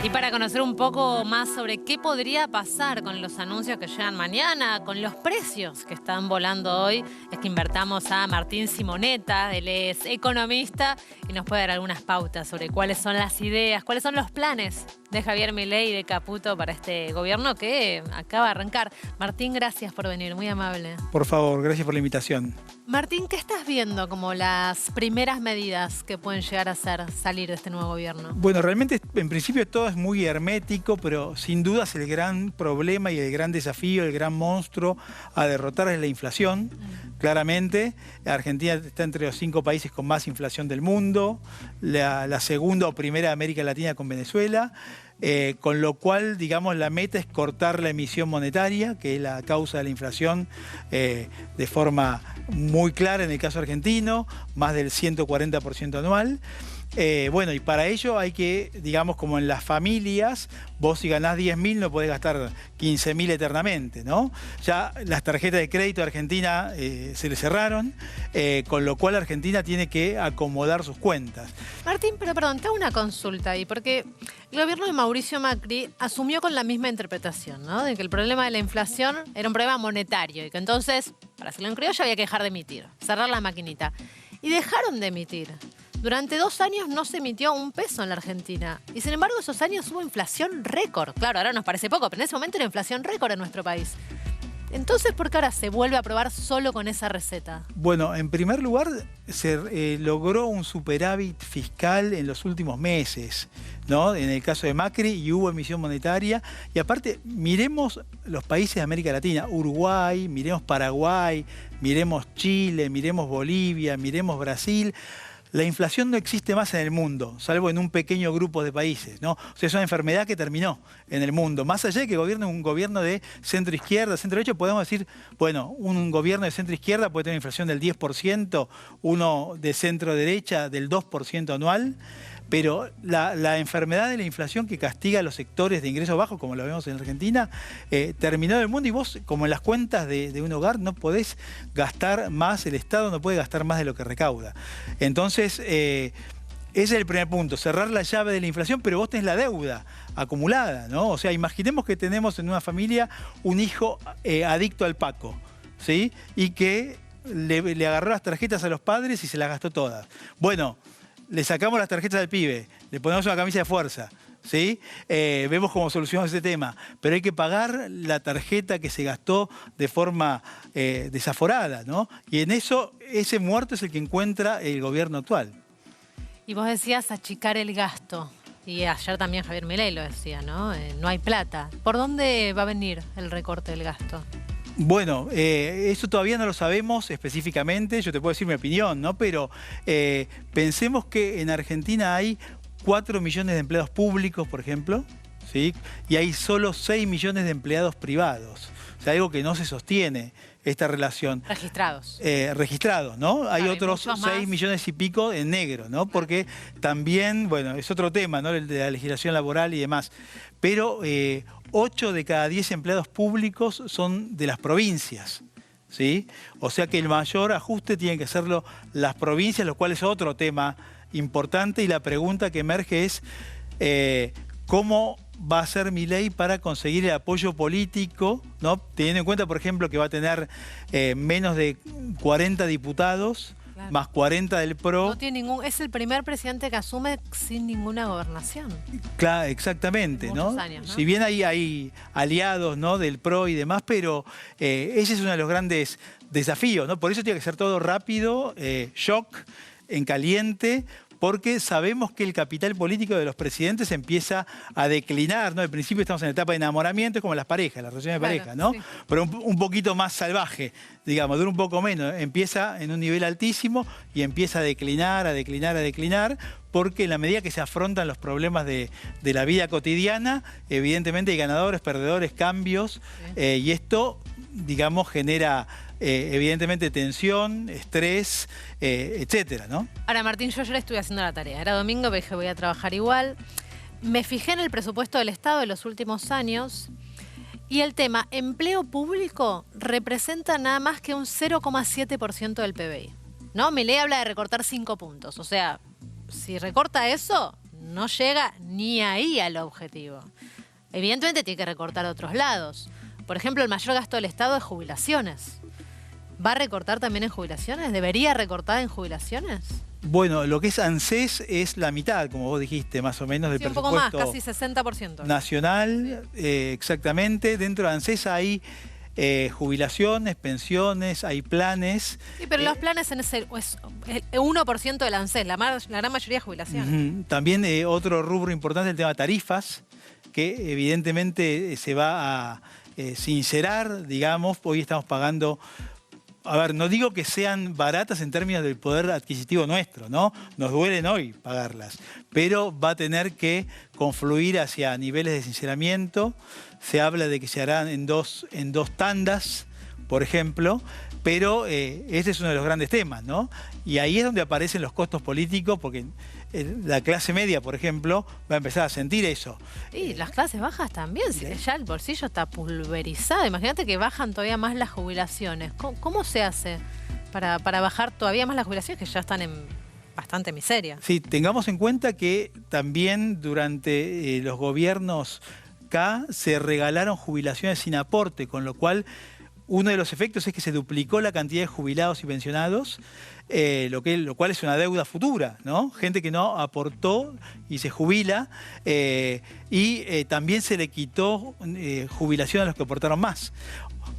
Y para conocer un poco más sobre qué podría pasar con los anuncios que llegan mañana, con los precios que están volando hoy, es que invertamos a Martín Simonetta. Él es economista y nos puede dar algunas pautas sobre cuáles son las ideas, cuáles son los planes de Javier Milei y de Caputo para este gobierno que acaba de arrancar. Martín, gracias por venir, muy amable. Por favor, gracias por la invitación. Martín, ¿qué estás viendo como las primeras medidas que pueden llegar a salir de este nuevo gobierno? Bueno, realmente en principio todo es muy hermético, pero sin duda es el gran problema y el gran desafío, el gran monstruo a derrotar es la inflación. Claramente, Argentina está entre los 5 países con más inflación del mundo, la segunda o primera de América Latina con Venezuela. Con lo cual, digamos, la meta es cortar la emisión monetaria, que es la causa de la inflación, de forma muy clara en el caso argentino, más del 140% anual. Bueno, y para ello hay que, digamos, como en las familias, vos si ganás 10.000 no podés gastar 15.000 eternamente, ¿no? Ya las tarjetas de crédito de Argentina se le cerraron, con lo cual Argentina tiene que acomodar sus cuentas. Martín, pero perdón, te hago una consulta ahí, porque el gobierno de Mauricio Macri asumió con la misma interpretación, ¿no? De que el problema de la inflación era un problema monetario y que entonces, para hacerlo en criollo, había que dejar de emitir, cerrar la maquinita. Y dejaron de emitir. Durante 2 años no se emitió un peso en la Argentina. Y sin embargo, esos años hubo inflación récord. Claro, ahora nos parece poco, pero en ese momento era inflación récord en nuestro país. Entonces, ¿por qué ahora se vuelve a aprobar solo con esa receta? Bueno, en primer lugar, se logró un superávit fiscal en los últimos meses, ¿no? En el caso de Macri, y hubo emisión monetaria. Y aparte, miremos los países de América Latina, Uruguay, miremos Paraguay, miremos Chile, miremos Bolivia, miremos Brasil. La inflación no existe más en el mundo, salvo en un pequeño grupo de países, ¿no? O sea, es una enfermedad que terminó en el mundo. Más allá de que gobierne un gobierno de centro-izquierda, centro-derecha, podemos decir, bueno, un gobierno de centro-izquierda puede tener una inflación del 10%, uno de centro-derecha del 2% anual, pero la enfermedad de la inflación que castiga a los sectores de ingresos bajos, como lo vemos en Argentina, terminó en el mundo y vos, como en las cuentas de un hogar, no podés gastar más, el Estado no puede gastar más de lo que recauda. Entonces, ese es el primer punto, cerrar la llave de la inflación, pero vos tenés la deuda acumulada, ¿no? O sea, imaginemos que tenemos en una familia un hijo adicto al Paco, ¿sí? Y que le agarró las tarjetas a los padres y se las gastó todas. Bueno, le sacamos las tarjetas al pibe, le ponemos una camisa de fuerza, ¿sí? Vemos cómo solucionamos ese tema. Pero hay que pagar la tarjeta que se gastó de forma desaforada, ¿no? Y en eso, ese muerto es el que encuentra el gobierno actual. Y vos decías achicar el gasto. Y ayer también Javier Milei lo decía, ¿no? No hay plata. ¿Por dónde va a venir el recorte del gasto? Bueno, eso todavía no lo sabemos específicamente, yo te puedo decir mi opinión, ¿no? Pero pensemos que en Argentina hay 4 millones de empleados públicos, por ejemplo, ¿sí? Y hay solo 6 millones de empleados privados. O sea, algo que no se sostiene esta relación. Registrados. Registrados, ¿no? Hay otros 6 más. millones y pico en negro, ¿no? Porque también, bueno, es otro tema, ¿no? El de la legislación laboral y demás. Pero 8 de cada 10 empleados públicos son de las provincias, ¿sí? O sea que el mayor ajuste tiene que hacerlo las provincias, lo cual es otro tema importante. Y la pregunta que emerge es ¿cómo va a ser Milei para conseguir el apoyo político, ¿no? Teniendo en cuenta, por ejemplo, que va a tener menos de 40 diputados, claro, más 40 del PRO. No tiene es el primer presidente que asume sin ninguna gobernación. Claro, exactamente, ¿no? Años, ¿no? Si bien hay aliados, ¿no? Del PRO y demás, pero ese es uno de los grandes desafíos, ¿no? Por eso tiene que ser todo rápido, shock, en caliente, porque sabemos que el capital político de los presidentes empieza a declinar, ¿no? Al principio estamos en la etapa de enamoramiento, es como las parejas, las relaciones de pareja, ¿no? Sí. Pero un poquito más salvaje, digamos, dura un poco menos. Empieza en un nivel altísimo y empieza a declinar, a declinar, a declinar, porque en la medida que se afrontan los problemas de la vida cotidiana, evidentemente hay ganadores, perdedores, cambios, sí. Y esto, digamos, genera evidentemente tensión, estrés, etcétera, ¿no? Ahora, Martín, yo ayer estuve haciendo la tarea. Era domingo, pero dije voy a trabajar igual. Me fijé en el presupuesto del Estado de los últimos años y el tema empleo público representa nada más que un 0,7% del PBI, ¿no? Milei habla de recortar 5 puntos. O sea, si recorta eso, no llega ni ahí al objetivo. Evidentemente tiene que recortar a otros lados. Por ejemplo, el mayor gasto del Estado es jubilaciones. ¿Va a recortar también en jubilaciones? ¿Debería recortar en jubilaciones? Bueno, lo que es ANSES es la mitad, como vos dijiste, más o menos del Sí, un poco más, presupuesto casi 60%. nacional. Exactamente. Dentro de ANSES hay jubilaciones, pensiones, hay planes. Sí, pero los planes es el 1% del ANSES, la gran mayoría es jubilación. También otro rubro importante es el tema de tarifas, que evidentemente se va a sincerar, digamos. Hoy estamos pagando... A ver, no digo que sean baratas en términos del poder adquisitivo nuestro, ¿no? Nos duelen hoy pagarlas, pero va a tener que confluir hacia niveles de sinceramiento. Se habla de que se harán en dos tandas, por ejemplo, pero ese es uno de los grandes temas, ¿no? Y ahí es donde aparecen los costos políticos, porque la clase media, por ejemplo, va a empezar a sentir eso. Y las clases bajas también, si ya el bolsillo está pulverizado. Imagínate que bajan todavía más las jubilaciones. ¿Cómo se hace para bajar todavía más las jubilaciones que ya están en bastante miseria? Sí, tengamos en cuenta que también durante los gobiernos K se regalaron jubilaciones sin aporte, con lo cual uno de los efectos es que se duplicó la cantidad de jubilados y pensionados, lo cual es una deuda futura, ¿no? Gente que no aportó y se jubila, y también se le quitó jubilación a los que aportaron más.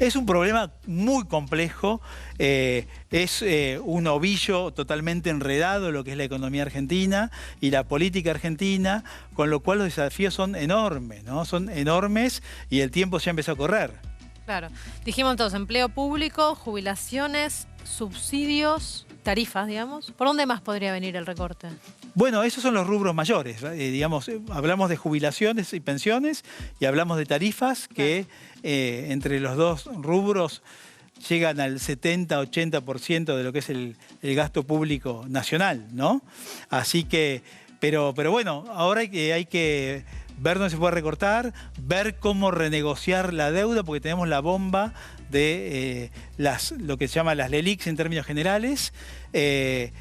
Es un problema muy complejo, es un ovillo totalmente enredado lo que es la economía argentina y la política argentina, con lo cual los desafíos son enormes, ¿no? Son enormes y el tiempo ya empezó a correr. Claro. Dijimos entonces, empleo público, jubilaciones, subsidios, tarifas, digamos. ¿Por dónde más podría venir el recorte? Bueno, esos son los rubros mayores. Digamos, hablamos de jubilaciones y pensiones y hablamos de tarifas que entre los dos rubros llegan al 70-80% de lo que es el gasto público nacional, ¿no? Así que, pero bueno, ahora hay que ver dónde se puede recortar, ver cómo renegociar la deuda, porque tenemos la bomba de lo que se llama las LELIQs en términos generales, que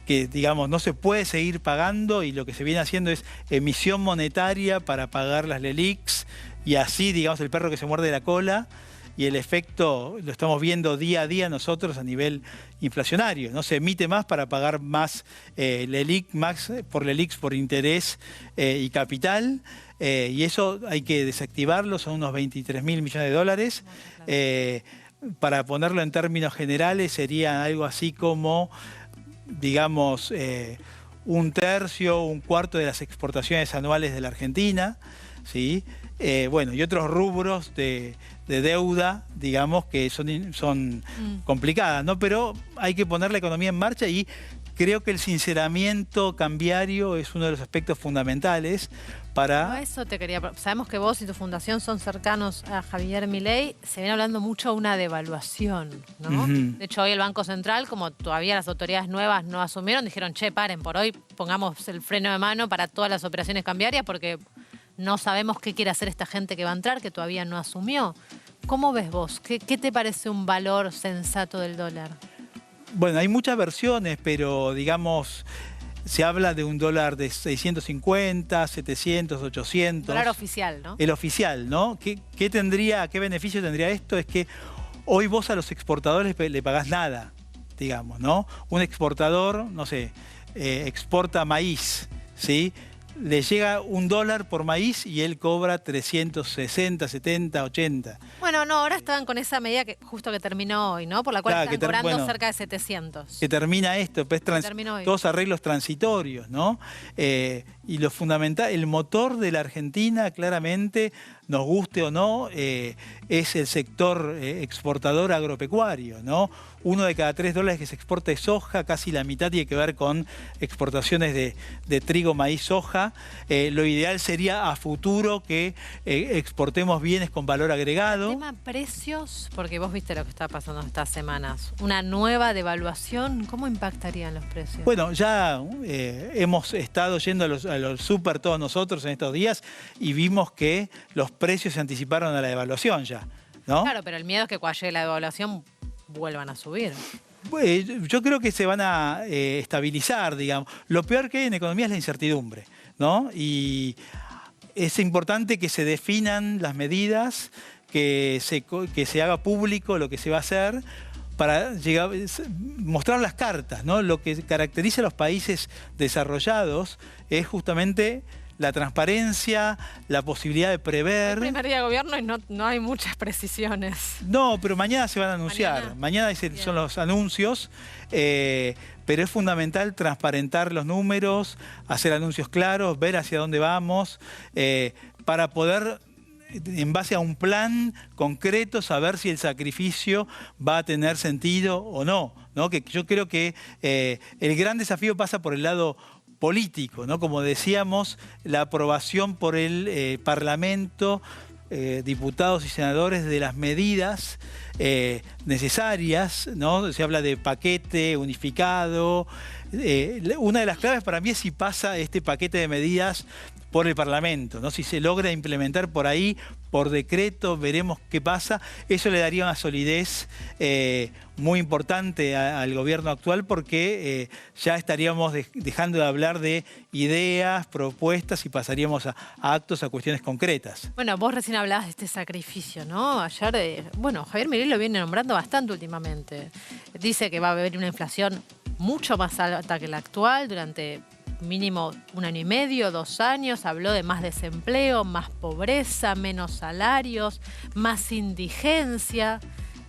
digamos no se puede seguir pagando y lo que se viene haciendo es emisión monetaria para pagar las LELIQs y así digamos el perro que se muerde la cola. Y el efecto lo estamos viendo día a día nosotros a nivel inflacionario. No se emite más para pagar más LELIQ, más por LELIQs por interés y capital. Y eso hay que desactivarlo, son unos 23.000 millones de dólares. Para ponerlo en términos generales sería algo así como, digamos, un tercio, un cuarto de las exportaciones anuales de la Argentina, ¿sí? Bueno, y otros rubros de deuda, digamos, que son complicadas, ¿no? Pero hay que poner la economía en marcha y creo que el sinceramiento cambiario es uno de los aspectos fundamentales para... No, eso te quería... Sabemos que vos y tu fundación son cercanos a Javier Milei. Se viene hablando mucho de una devaluación, ¿no? De hecho, hoy el Banco Central, como todavía las autoridades nuevas no asumieron, dijeron, che, paren, por hoy pongamos el freno de mano para todas las operaciones cambiarias porque no sabemos qué quiere hacer esta gente que va a entrar, que todavía no asumió. ¿Cómo ves vos? ¿Qué te parece un valor sensato del dólar? Bueno, hay muchas versiones, pero digamos, se habla de un dólar de 650, 700, 800. Dólar oficial, ¿no? El oficial, ¿no? ¿Qué beneficio tendría esto? Es que hoy vos a los exportadores le pagás nada, digamos, ¿no? Un exportador, no sé, exporta maíz, ¿sí? Le llega $1 por maíz y él cobra 360, 70, 80. Bueno, no, ahora estaban con esa medida que justo que terminó hoy, ¿no? Por la cual Claro, están cobrando cerca de 700. Que termina esto, pues todos arreglos transitorios, ¿no? Y lo fundamental, el motor de la Argentina, claramente, nos guste o no, es el sector exportador agropecuario, ¿no? 1 de cada 3 dólares que se exporta es soja, casi la mitad tiene que ver con exportaciones de trigo, maíz, soja. Lo ideal sería a futuro que exportemos bienes con valor agregado. El tema precios, porque vos viste lo que está pasando estas semanas. Una nueva devaluación, ¿cómo impactarían los precios? Bueno, ya hemos estado yendo a los súper todos nosotros en estos días y vimos que los precios se anticiparon a la devaluación ya, ¿no? Claro, pero el miedo es que cuando llegue la devaluación vuelvan a subir. Yo creo que se van a estabilizar, digamos. Lo peor que hay en economía es la incertidumbre. ¿no? Y es importante que se definan las medidas, que se haga público lo que se va a hacer, para mostrar las cartas, ¿no? Lo que caracteriza a los países desarrollados es justamente la transparencia, la posibilidad de prever. El primer día de gobierno y no hay muchas precisiones. No, pero mañana se van a anunciar. Mañana son los anuncios, pero es fundamental transparentar los números, hacer anuncios claros, ver hacia dónde vamos, para poder, en base a un plan concreto, saber si el sacrificio va a tener sentido o no, ¿no? Que yo creo que el gran desafío pasa por el lado político, ¿no? Como decíamos, la aprobación por el Parlamento, diputados y senadores, de las medidas necesarias, ¿no? Se habla de paquete unificado. Una de las claves para mí es si pasa este paquete de medidas por el Parlamento, ¿no? Si se logra implementar por ahí, por decreto, veremos qué pasa. Eso le daría una solidez muy importante al gobierno actual, porque ya estaríamos dejando de hablar de ideas, propuestas, y pasaríamos a actos, a cuestiones concretas. Bueno, vos recién hablabas de este sacrificio, ¿no? Ayer, Javier Milei lo viene nombrando bastante últimamente. Dice que va a haber una inflación mucho más alta que la actual durante mínimo 1 año y medio, 2 años. Habló de más desempleo, más pobreza, menos salarios, más indigencia.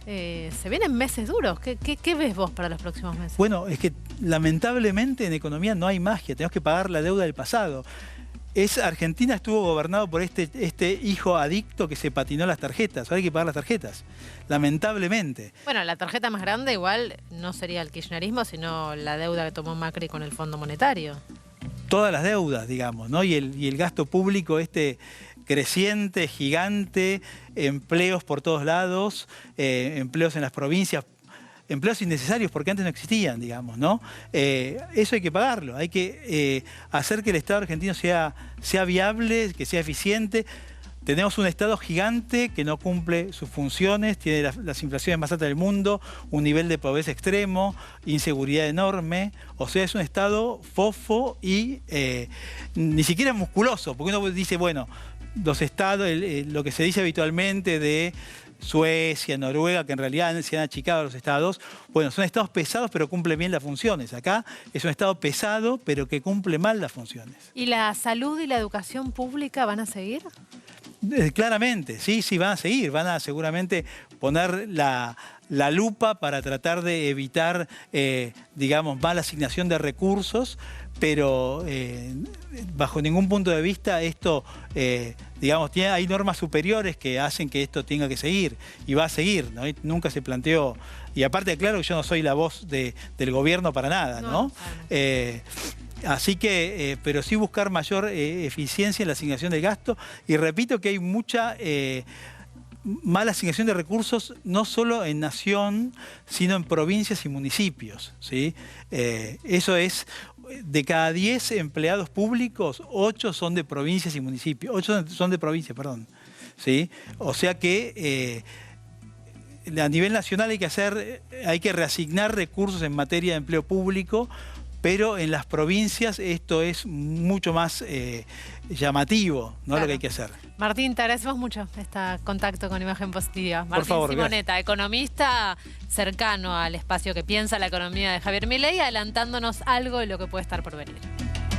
Se vienen meses duros. ¿Qué ves vos para los próximos meses? Bueno, es que lamentablemente en economía no hay magia. Tenemos que pagar la deuda del pasado. Argentina estuvo gobernado por este hijo adicto que se patinó las tarjetas. Ahora hay que pagar las tarjetas, lamentablemente. Bueno, la tarjeta más grande igual no sería el kirchnerismo, sino la deuda que tomó Macri con el Fondo Monetario. Todas las deudas, digamos, ¿no? Y el gasto público creciente, gigante, empleos por todos lados, empleos en las provincias, empleos innecesarios porque antes no existían, digamos, ¿no? Eso hay que pagarlo, hay que hacer que el Estado argentino sea viable, que sea eficiente. Tenemos un Estado gigante que no cumple sus funciones, tiene las inflaciones más altas del mundo, un nivel de pobreza extremo, inseguridad enorme. O sea, es un Estado fofo y ni siquiera musculoso, porque uno dice, bueno, los estados, lo que se dice habitualmente de Suecia, Noruega, que en realidad se han achicado los estados, bueno, son estados pesados pero cumplen bien las funciones. Acá es un estado pesado pero que cumple mal las funciones. ¿Y la salud y la educación pública van a seguir? Claramente, sí, van a seguir, van a seguramente poner la lupa para tratar de evitar, digamos, mala asignación de recursos, pero bajo ningún punto de vista esto, digamos, hay normas superiores que hacen que esto tenga que seguir, y va a seguir, ¿no? Y nunca se planteó, y aparte, claro que yo no soy la voz del gobierno para nada, ¿no? Así que, pero sí buscar mayor eficiencia en la asignación del gasto, y repito que hay mucha mala asignación de recursos, no solo en nación, sino en provincias y municipios, ¿sí? Eso es, de cada 10 empleados públicos, 8 son de provincias y municipios, 8 son de provincias, perdón, ¿sí? O sea que a nivel nacional hay que reasignar recursos en materia de empleo público, pero en las provincias esto es mucho más llamativo, ¿no? Claro. Lo que hay que hacer. Martín, te agradecemos mucho este contacto con Imagen Positiva. Por favor, Martín Simonetta, economista cercano al espacio que piensa la economía de Javier Milei, adelantándonos algo de lo que puede estar por venir.